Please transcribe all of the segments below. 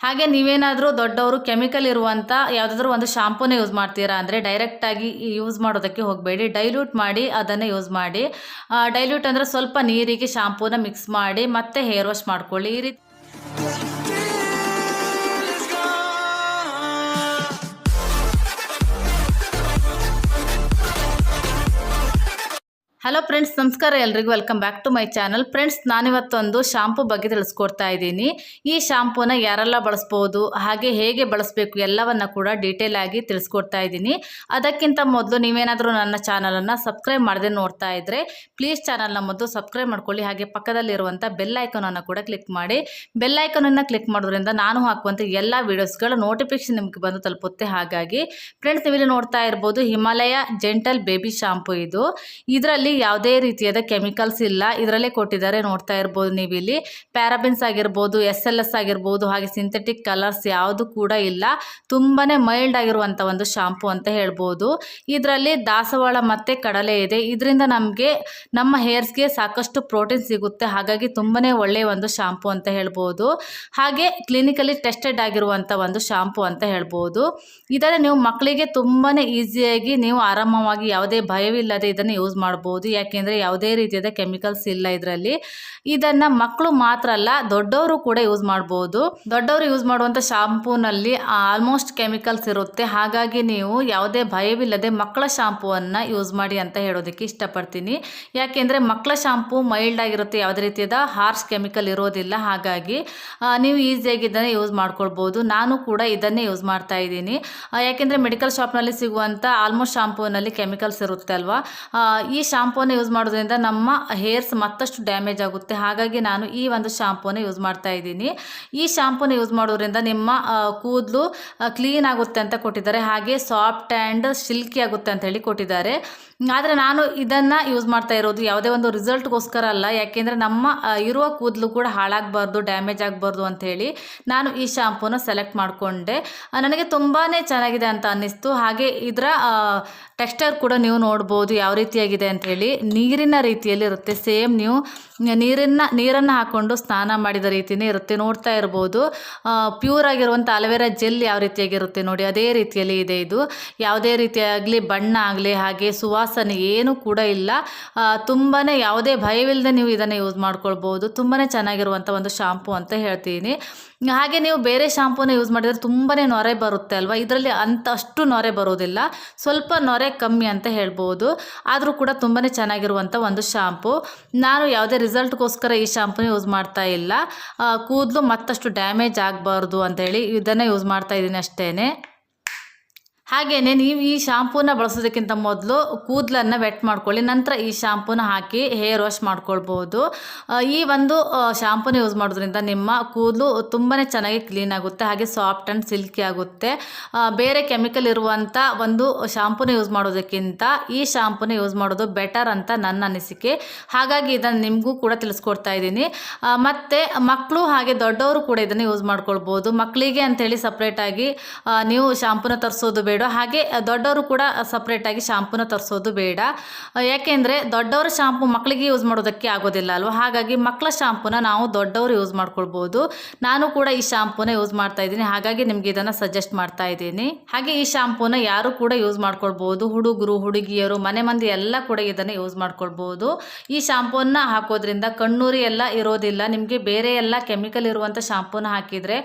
ಹಾಗೆ ನೀವೇನಾದರೂ ದೊಡ್ಡವರು ಕೆಮಿಕಲ್ ಇರುವಂಥ ಯಾವುದಾದ್ರೂ ಒಂದು ಶಾಂಪೂನೇ ಯೂಸ್ ಮಾಡ್ತೀರಾ ಅಂದರೆ ಡೈರೆಕ್ಟಾಗಿ ಯೂಸ್ ಮಾಡೋದಕ್ಕೆ ಹೋಗಬೇಡಿ, ಡೈಲ್ಯೂಟ್ ಮಾಡಿ ಅದನ್ನೇ ಯೂಸ್ ಮಾಡಿ. ಡೈಲ್ಯೂಟ್ ಅಂದರೆ ಸ್ವಲ್ಪ ನೀರಿಗೆ ಶಾಂಪೂನ ಮಿಕ್ಸ್ ಮಾಡಿ ಮತ್ತೆ ಹೇರ್ ವಾಶ್ ಮಾಡ್ಕೊಳ್ಳಿ. ಈ ರೀತಿ ಹಲೋ ಫ್ರೆಂಡ್ಸ್, ನಮಸ್ಕಾರ ಎಲ್ರಿಗೂ. Welcome back to my channel. Friends, ನಾನಿವತ್ತೊಂದು ಶಾಂಪೂ ಬಗ್ಗೆ ತಿಳಿಸ್ಕೊಡ್ತಾ ಇದ್ದೀನಿ. ಈ ಶಾಂಪೂನ ಯಾರೆಲ್ಲ ಬಳಸ್ಬೋದು, ಹಾಗೆ ಹೇಗೆ ಬಳಸಬೇಕು ಎಲ್ಲವನ್ನು ಕೂಡ ಡೀಟೇಲ್ ಆಗಿ ತಿಳಿಸ್ಕೊಡ್ತಾ ಇದ್ದೀನಿ. ಅದಕ್ಕಿಂತ ಮೊದಲು ನೀವೇನಾದರೂ ನನ್ನ ಚಾನಲನ್ನು ಸಬ್ಸ್ಕ್ರೈಬ್ ಮಾಡದೆ ನೋಡ್ತಾ ಇದ್ದರೆ ಪ್ಲೀಸ್ ಚಾನಲ್ನ ಮೊದಲು ಸಬ್ಸ್ಕ್ರೈಬ್ ಮಾಡ್ಕೊಳ್ಳಿ. ಹಾಗೆ ಪಕ್ಕದಲ್ಲಿರುವಂಥ ಬೆಲ್ ಐಕನನ್ನು ಕೂಡ ಕ್ಲಿಕ್ ಮಾಡಿ. ಬೆಲ್ ಐಕನನ್ನು ಕ್ಲಿಕ್ ಮಾಡೋದ್ರಿಂದ ನಾನು ಹಾಕುವಂಥ ಎಲ್ಲ ವೀಡಿಯೋಸ್ಗಳ ನೋಟಿಫಿಕೇಶನ್ ನಿಮಗೆ ಬಂದು ತಲುಪುತ್ತೆ. ಹಾಗಾಗಿ ಫ್ರೆಂಡ್ಸ್, ನೀವಿಲ್ಲಿ ನೋಡ್ತಾ ಇರ್ಬೋದು ಹಿಮಾಲಯ ಜೆಂಟಲ್ ಬೇಬಿ ಶಾಂಪೂ. ಇದರಲ್ಲಿ ಯಾವುದೇ ರೀತಿಯಾದ ಕೆಮಿಕಲ್ಸ್ ಇಲ್ಲ, ಇದರಲ್ಲೇ ಕೊಟ್ಟಿದ್ದಾರೆ. ನೋಡ್ತಾ ಇರ್ಬೋದು ನೀವು ಇಲ್ಲಿ ಪ್ಯಾರಾಬಿನ್ಸ್ ಆಗಿರ್ಬೋದು, SLS ಆಗಿರ್ಬೋದು, ಹಾಗೆ ಸಿಂಥೆಟಿಕ್ ಕಲರ್ಸ್ ಯಾವುದು ಕೂಡ ಇಲ್ಲ. ತುಂಬಾನೇ ಮೈಲ್ಡ್ ಆಗಿರುವಂಥ ಒಂದು ಶಾಂಪೂ ಅಂತ ಹೇಳ್ಬೋದು. ಇದರಲ್ಲಿ ದಾಸವಾಳ ಮತ್ತು ಕಡಲೆ ಇದೆ. ಇದರಿಂದ ನಮಗೆ ನಮ್ಮ ಹೇರ್ಸ್ಗೆ ಸಾಕಷ್ಟು ಪ್ರೋಟೀನ್ ಸಿಗುತ್ತೆ. ಹಾಗಾಗಿ ತುಂಬಾನೇ ಒಳ್ಳೆಯ ಒಂದು ಶಾಂಪೂ ಅಂತ ಹೇಳ್ಬೋದು. ಹಾಗೆ ಕ್ಲಿನಿಕಲಿ ಟೆಸ್ಟೆಡ್ ಆಗಿರುವಂಥ ಒಂದು ಶಾಂಪೂ ಅಂತ ಹೇಳ್ಬೋದು. ಇದನ್ನು ನೀವು ಮಕ್ಕಳಿಗೆ ತುಂಬಾನೇ ಈಸಿಯಾಗಿ ನೀವು ಆರಾಮವಾಗಿ ಯಾವುದೇ ಭಯವಿಲ್ಲದೆ ಇದನ್ನು ಯೂಸ್ ಮಾಡ್ಬೋದು. ಯಾಕೆಂದರೆ ಯಾವುದೇ ರೀತಿಯಾದ ಕೆಮಿಕಲ್ಸ್ ಇಲ್ಲ ಇದರಲ್ಲಿ. ಇದನ್ನು ಮಕ್ಕಳು ಮಾತ್ರ ಅಲ್ಲ, ದೊಡ್ಡವರು ಕೂಡ ಯೂಸ್ ಮಾಡ್ಬೋದು. ದೊಡ್ಡವರು ಯೂಸ್ ಮಾಡುವಂಥ ಶಾಂಪೂನಲ್ಲಿ ಆಲ್ಮೋಸ್ಟ್ ಕೆಮಿಕಲ್ಸ್ ಇರುತ್ತೆ. ಹಾಗಾಗಿ ನೀವು ಯಾವುದೇ ಭಯವಿಲ್ಲದೆ ಮಕ್ಕಳ ಶಾಂಪೂವನ್ನು ಯೂಸ್ ಮಾಡಿ ಅಂತ ಹೇಳೋದಕ್ಕೆ ಇಷ್ಟಪಡ್ತೀನಿ. ಯಾಕೆಂದರೆ ಮಕ್ಕಳ ಶಾಂಪೂ ಮೈಲ್ಡ್ ಆಗಿರುತ್ತೆ, ಯಾವುದೇ ರೀತಿಯಾದ ಹಾರ್ಶ್ ಕೆಮಿಕಲ್ ಇರೋದಿಲ್ಲ. ಹಾಗಾಗಿ ನೀವು ಈಸಿಯಾಗಿ ಇದನ್ನು ಯೂಸ್ ಮಾಡ್ಕೊಳ್ಬೋದು. ನಾನು ಕೂಡ ಇದನ್ನೇ ಯೂಸ್ ಮಾಡ್ತಾ ಇದ್ದೀನಿ. ಯಾಕೆಂದರೆ ಮೆಡಿಕಲ್ ಶಾಪ್ನಲ್ಲಿ ಸಿಗುವಂಥ ಆಲ್ಮೋಸ್ಟ್ ಶಾಂಪೂನಲ್ಲಿ ಕೆಮಿಕಲ್ಸ್ ಇರುತ್ತೆ ಅಲ್ವಾ. ಈ ಶಾಂಪೂನ ಯೂಸ್ ಮಾಡೋದ್ರಿಂದ ನಮ್ಮ ಹೇರ್ಸ್ ಮತ್ತಷ್ಟು ಡ್ಯಾಮೇಜ್ ಆಗುತ್ತೆ. ಹಾಗಾಗಿ ನಾನು ಈ ಒಂದು ಶಾಂಪೂನ ಯೂಸ್ ಮಾಡ್ತಾ ಇದ್ದೀನಿ. ಈ ಶಾಂಪೂನ ಯೂಸ್ ಮಾಡೋದ್ರಿಂದ ನಿಮ್ಮ ಕೂದಲು ಕ್ಲೀನ್ ಆಗುತ್ತೆ ಅಂತ ಕೊಟ್ಟಿದ್ದಾರೆ. ಹಾಗೆ ಸಾಫ್ಟ್ ಆ್ಯಂಡ್ ಸಿಲ್ಕಿ ಆಗುತ್ತೆ ಅಂತ ಹೇಳಿ ಕೊಟ್ಟಿದ್ದಾರೆ. ಆದರೆ ನಾನು ಇದನ್ನು ಯೂಸ್ ಮಾಡ್ತಾ ಇರೋದು ಯಾವುದೇ ಒಂದು ರಿಸಲ್ಟ್ಗೋಸ್ಕರ ಅಲ್ಲ. ಯಾಕೆಂದರೆ ನಮ್ಮ ಇರುವ ಕೂದಲು ಕೂಡ ಹಾಳಾಗಬಾರ್ದು, ಡ್ಯಾಮೇಜ್ ಆಗಬಾರ್ದು ಅಂಥೇಳಿ ನಾನು ಈ ಶಾಂಪೂನ ಸೆಲೆಕ್ಟ್ ಮಾಡಿಕೊಂಡೆ. ನನಗೆ ತುಂಬಾ ಚೆನ್ನಾಗಿದೆ ಅಂತ ಅನ್ನಿಸ್ತು. ಹಾಗೆ ಇದರ ಟೆಕ್ಸ್ಚರ್ ಕೂಡ ನೀವು ನೋಡ್ಬೋದು ಯಾವ ರೀತಿಯಾಗಿದೆ ಅಂಥೇಳಿ. ನೀರಿನ ರೀತಿಯಲ್ಲಿ ಇರುತ್ತೆ. ಸೇಮ್ ನೀವು ನೀರನ್ನು ಹಾಕ್ಕೊಂಡು ಸ್ನಾನ ಮಾಡಿದ ರೀತಿಯೇ ಇರುತ್ತೆ. ನೋಡ್ತಾ ಇರ್ಬೋದು ಪ್ಯೂರ್ ಆಗಿರುವಂಥ ಅಲೋವೆರಾ ಜೆಲ್ ಯಾವ ರೀತಿಯಾಗಿರುತ್ತೆ ನೋಡಿ, ಅದೇ ರೀತಿಯಲ್ಲಿ ಇದೆ. ಇದು ಯಾವುದೇ ರೀತಿಯಾಗಲಿ ಬಣ್ಣ ಆಗಲಿ ಹಾಗೆ ಸುವಾಸನೆ ಏನೂ ಕೂಡ ಇಲ್ಲ. ತುಂಬಾ ಯಾವುದೇ ಭಯವಿಲ್ಲದೆ ನೀವು ಇದನ್ನು ಯೂಸ್ ಮಾಡ್ಕೊಳ್ಬೋದು. ತುಂಬಾ ಚೆನ್ನಾಗಿರುವಂಥ ಒಂದು ಶಾಂಪೂ ಅಂತ ಹೇಳ್ತೀನಿ. ಹಾಗೆ ನೀವು ಬೇರೆ ಶಾಂಪೂನ ಯೂಸ್ ಮಾಡಿದರೆ ತುಂಬಾ ನೊರೆ ಬರುತ್ತೆ ಅಲ್ವಾ. ಇದರಲ್ಲಿ ಅಷ್ಟು ನೊರೆ ಬರೋದಿಲ್ಲ, ಸ್ವಲ್ಪ ನೊರೆ ಕಮ್ಮಿ ಅಂತ ಹೇಳ್ಬೋದು. ಆದರೂ ಕೂಡ ತುಂಬಾ ಚೆನ್ನಾಗಿರುವಂಥ ಒಂದು ಶಾಂಪೂ. ನಾನು ಯಾವುದೇ ರಿಸಲ್ಟ್ಗೋಸ್ಕರ ಈ ಶಾಂಪೂನ ಯೂಸ್ ಮಾಡ್ತಾ ಇಲ್ಲ. ಕೂದಲು ಮತ್ತಷ್ಟು ಡ್ಯಾಮೇಜ್ ಆಗಬಾರ್ದು ಅಂಥೇಳಿ ಇದನ್ನು ಯೂಸ್ ಮಾಡ್ತಾ ಇದ್ದೀನಿ ಅಷ್ಟೇ. ಹಾಗೆಯೇ ನೀವು ಈ ಶಾಂಪೂನ ಬಳಸೋದಕ್ಕಿಂತ ಮೊದಲು ಕೂದಲನ್ನು ವೆಟ್ ಮಾಡ್ಕೊಳ್ಳಿ. ನಂತರ ಈ ಶಾಂಪೂನ ಹಾಕಿ ಹೇರ್ ವಾಶ್ ಮಾಡ್ಕೊಳ್ಬೋದು. ಈ ಒಂದು ಶಾಂಪೂನ ಯೂಸ್ ಮಾಡೋದ್ರಿಂದ ನಿಮ್ಮ ಕೂದಲು ತುಂಬಾ ಚೆನ್ನಾಗಿ ಕ್ಲೀನ್ ಆಗುತ್ತೆ. ಹಾಗೆ ಸಾಫ್ಟ್ ಆ್ಯಂಡ್ ಸಿಲ್ಕಿ ಆಗುತ್ತೆ. ಬೇರೆ ಕೆಮಿಕಲ್ ಇರುವಂಥ ಒಂದು ಶಾಂಪೂನ ಯೂಸ್ ಮಾಡೋದಕ್ಕಿಂತ ಈ ಶಾಂಪೂನ ಯೂಸ್ ಮಾಡೋದು ಬೆಟರ್ ಅಂತ ನನ್ನ ಅನಿಸಿಕೆ. ಹಾಗಾಗಿ ಇದನ್ನು ನಿಮಗೂ ಕೂಡ ತಿಳಿಸ್ಕೊಡ್ತಾ ಇದ್ದೀನಿ. ಮತ್ತು ಮಕ್ಕಳು ಹಾಗೆ ದೊಡ್ಡವರು ಕೂಡ ಇದನ್ನು ಯೂಸ್ ಮಾಡ್ಕೊಳ್ಬೋದು. ಮಕ್ಕಳಿಗೆ ಅಂಥೇಳಿ ಸಪ್ರೇಟಾಗಿ ನೀವು ಶಾಂಪೂನ ತರಿಸೋದು ಬೇಡ, ಹಾಗೆ ದೊಡ್ಡವರು ಕೂಡ ಸಪ್ರೇಟಾಗಿ ಶಾಂಪೂನ ತರಿಸೋದು ಬೇಡ. ಯಾಕೆಂದರೆ ದೊಡ್ಡವರ ಶಾಂಪೂ ಮಕ್ಕಳಿಗೆ ಯೂಸ್ ಮಾಡೋದಕ್ಕೆ ಆಗೋದಿಲ್ಲ ಅಲ್ವ. ಹಾಗಾಗಿ ಮಕ್ಕಳ ಶಾಂಪೂನ ನಾವು ದೊಡ್ಡವರು ಯೂಸ್ ಮಾಡ್ಕೊಳ್ಬೋದು. ನಾನು ಕೂಡ ಈ ಶಾಂಪೂನ ಯೂಸ್ ಮಾಡ್ತಾ ಇದ್ದೀನಿ. ಹಾಗಾಗಿ ನಿಮಗೆ ಇದನ್ನು ಸಜೆಸ್ಟ್ ಮಾಡ್ತಾ ಇದ್ದೀನಿ. ಹಾಗೆ ಈ ಶಾಂಪೂನ ಯಾರು ಕೂಡ ಯೂಸ್ ಮಾಡ್ಕೊಳ್ಬೋದು. ಹುಡುಗರು, ಹುಡುಗಿಯರು, ಮನೆ ಮಂದಿ ಎಲ್ಲ ಕೂಡ ಇದನ್ನು ಯೂಸ್ ಮಾಡ್ಕೊಳ್ಬೋದು. ಈ ಶಾಂಪೂನ ಹಾಕೋದ್ರಿಂದ ಕಣ್ಣೂರಿ ಎಲ್ಲ ಇರೋದಿಲ್ಲ. ನಿಮಗೆ ಬೇರೆ ಎಲ್ಲ ಕೆಮಿಕಲ್ ಇರುವಂಥ ಶಾಂಪೂನ ಹಾಕಿದರೆ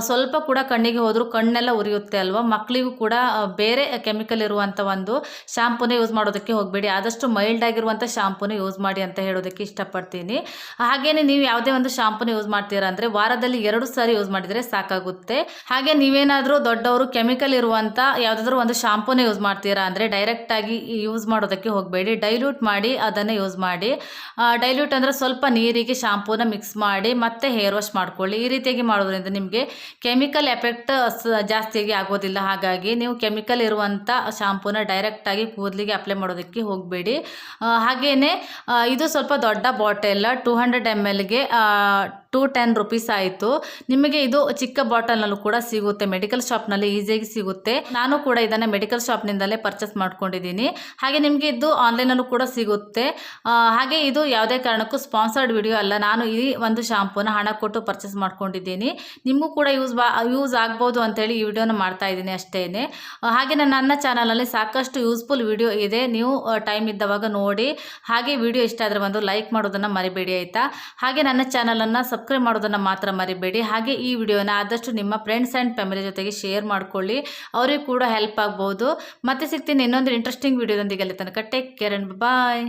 ಸ್ವಲ್ಪ ಕೂಡ ಕಣ್ಣಿಗೆ ಹೋದರೂ ಕಣ್ಣೆಲ್ಲ ಉರಿಯುತ್ತೆ ಅಲ್ವ. ಮಕ್ಕಳಿಗೂ ಕೂಡ ಬೇರೆ ಕೆಮಿಕಲ್ ಇರುವಂಥ ಒಂದು ಶಾಂಪೂನ ಯೂಸ್ ಮಾಡೋದಕ್ಕೆ ಹೋಗಬೇಡಿ. ಆದಷ್ಟು ಮೈಲ್ಡ್ ಆಗಿರುವಂಥ ಶಾಂಪೂನ ಯೂಸ್ ಮಾಡಿ ಅಂತ ಹೇಳೋದಕ್ಕೆ ಇಷ್ಟಪಡ್ತೀನಿ. ಹಾಗೆಯೇ ನೀವು ಯಾವುದೇ ಒಂದು ಶಾಂಪೂನ ಯೂಸ್ ಮಾಡ್ತೀರಾ ಅಂದರೆ ವಾರದಲ್ಲಿ 2 ಸಾರಿ ಯೂಸ್ ಮಾಡಿದರೆ ಸಾಕಾಗುತ್ತೆ. ಹಾಗೆ ನೀವೇನಾದರೂ ದೊಡ್ಡವರು ಕೆಮಿಕಲ್ ಇರುವಂಥ ಯಾವುದಾದ್ರೂ ಒಂದು ಶಾಂಪೂನ ಯೂಸ್ ಮಾಡ್ತೀರಾ ಅಂದರೆ ಡೈರೆಕ್ಟಾಗಿ ಯೂಸ್ ಮಾಡೋದಕ್ಕೆ ಹೋಗಬೇಡಿ, ಡೈಲ್ಯೂಟ್ ಮಾಡಿ ಅದನ್ನು ಯೂಸ್ ಮಾಡಿ. ಡೈಲ್ಯೂಟ್ ಅಂದರೆ ಸ್ವಲ್ಪ ನೀರಿಗೆ ಶಾಂಪೂನ ಮಿಕ್ಸ್ ಮಾಡಿ ಮತ್ತೆ ಹೇರ್ ವಾಶ್ ಮಾಡ್ಕೊಳ್ಳಿ. ಈ ರೀತಿಯಾಗಿ ಮಾಡೋದ್ರಿಂದ ನಿಮಗೆ ಕೆಮಿಕಲ್ ಎಫೆಕ್ಟ್ ಜಾಸ್ತಿಯಾಗಿ ಆಗೋದಿಲ್ಲ. ಹಾಗಾಗಿ ನೀವು ಕೆಮಿಕಲ್ ಇರುವಂಥ ಶಾಂಪೂನ ಡೈರೆಕ್ಟಾಗಿ ಕೂದಲಿಗೆ ಅಪ್ಲೈ ಮಾಡೋದಕ್ಕೆ ಹೋಗಬೇಡಿ. ಹಾಗೆಯೇ ಇದು ಸ್ವಲ್ಪ ದೊಡ್ಡ ಬಾಟಲ್ 200 ml ಗೆ 210 ರುಪೀಸ್ ಆಯಿತು. ನಿಮಗೆ ಇದು ಚಿಕ್ಕ ಬಾಟಲ್ನಲ್ಲೂ ಕೂಡ ಸಿಗುತ್ತೆ, ಮೆಡಿಕಲ್ ಶಾಪ್ನಲ್ಲಿ ಈಸಿಯಾಗಿ ಸಿಗುತ್ತೆ. ನಾನು ಕೂಡ ಇದನ್ನು ಮೆಡಿಕಲ್ ಶಾಪ್ನಿಂದಲೇ ಪರ್ಚೇಸ್ ಮಾಡ್ಕೊಂಡಿದ್ದೀನಿ. ಹಾಗೆ ನಿಮಗೆ ಇದು ಆನ್ಲೈನಲ್ಲೂ ಕೂಡ ಸಿಗುತ್ತೆ. ಹಾಗೆ ಇದು ಯಾವುದೇ ಕಾರಣಕ್ಕೂ ಸ್ಪಾನ್ಸರ್ಡ್ ವಿಡಿಯೋ ಅಲ್ಲ. ನಾನು ಈ ಒಂದು ಶಾಂಪೂನ ಹಣ ಕೊಟ್ಟು ಪರ್ಚೇಸ್ ಮಾಡ್ಕೊಂಡಿದ್ದೀನಿ. ನಿಮಗೂ ಕೂಡ ಯೂಸ್ ಆಗ್ಬೋದು ಅಂತೇಳಿ ಈ ವಿಡಿಯೋನ ಮಾಡ್ತಾ ಇದ್ದೀನಿ ಅಷ್ಟೇ. ಹಾಗೆ ನನ್ನ ಚಾನಲಲ್ಲಿ ಸಾಕಷ್ಟು ಯೂಸ್ಫುಲ್ ವಿಡಿಯೋ ಇದೆ, ನೀವು ಟೈಮ್ ಇದ್ದವಾಗ ನೋಡಿ. ಹಾಗೆ ವಿಡಿಯೋ ಇಷ್ಟ ಆದರೆ ಒಂದು ಲೈಕ್ ಮಾಡೋದನ್ನು ಮರಿಬೇಡಿ ಆಯಿತಾ. ಹಾಗೆ ನನ್ನ ಚಾನಲನ್ನು ಸಬ್ಸ್ಕ್ರೈಬ್ ಮಾಡೋದನ್ನು ಮಾತ್ರ ಮರಿಬೇಡಿ. ಹಾಗೆ ಈ ವಿಡಿಯೋನ ಆದಷ್ಟು ನಿಮ್ಮ ಫ್ರೆಂಡ್ಸ್ ಆ್ಯಂಡ್ ಫ್ಯಾಮಿಲಿ ಜೊತೆಗೆ ಶೇರ್ ಮಾಡ್ಕೊಳ್ಳಿ, ಅವರಿಗೂ ಕೂಡ ಹೆಲ್ಪ್ ಆಗ್ಬೋದು. ಮತ್ತೆ ಸಿಗ್ತೀನಿ ಇನ್ನೊಂದು ಇಂಟ್ರೆಸ್ಟಿಂಗ್ ವಿಡಿಯೋದೊಂದಿಗೆ. ಅಲ್ಲಿ ತನಕ ಟೇಕ್ ಕೇರ್ ಆ್ಯಂಡ್ ಬಾಯ್.